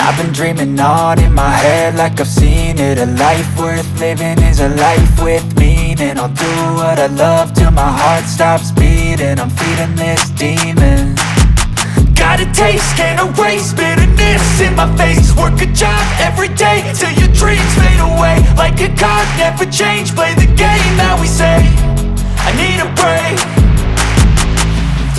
I've been dreaming on in my head like I've seen it. A life worth living is a life with meaning. I'll do what I love till my heart stops beating. I'm feeding this demon. Got a taste, can't erase bitterness in my face. Work a job every day till your dreams fade away. Like a card, never change, play the game that we say. I need a break.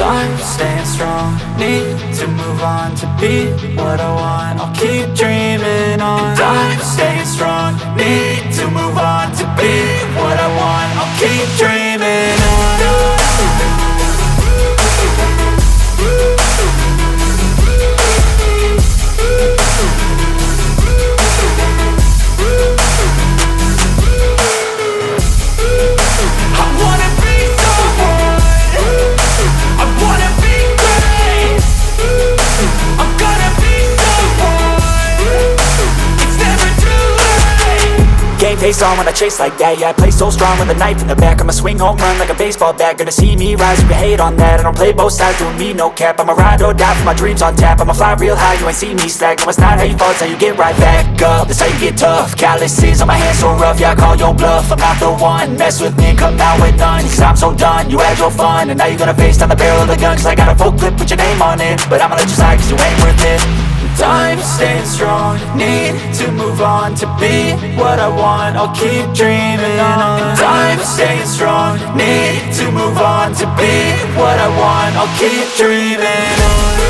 I'm staying strong, need to move on to be what I want. I'll keep dreaming on. I'm staying strong, need to move on to be what I want. I'll keep dreaming on. Face on when I chase like that. Yeah, I play so strong with a knife in the back. I'ma swing home run like a baseball bat. Gonna see me rise, you can hate on that. I don't play both sides, doing me no cap. I'ma ride or die for my dreams on tap. I'ma fly real high, you ain't see me slack. No, it's not how you fall, it's how you get right back up. That's how you get tough. Calluses on my hands so rough, yeah, I call your bluff. I'm not the one, mess with me and come out with none. Cause I'm so done, you had your fun. And now you're gonna face down the barrel of the gun. Cause I got a full clip with your name on it. But I'ma let you slide cause you ain't worth it. I'm staying strong, need to move on to be what I want. I'll keep dreaming on. I'm staying strong, need to move on to be what I want. I'll keep dreaming on.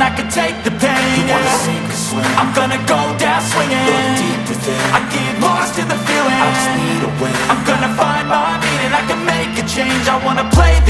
and I can take the pain. You wanna sink or swim? I'm gonna go down swinging. Look deep within. I get lost in the feeling. I just need a win. I'm gonna find my meaning. I can make a change. I wanna play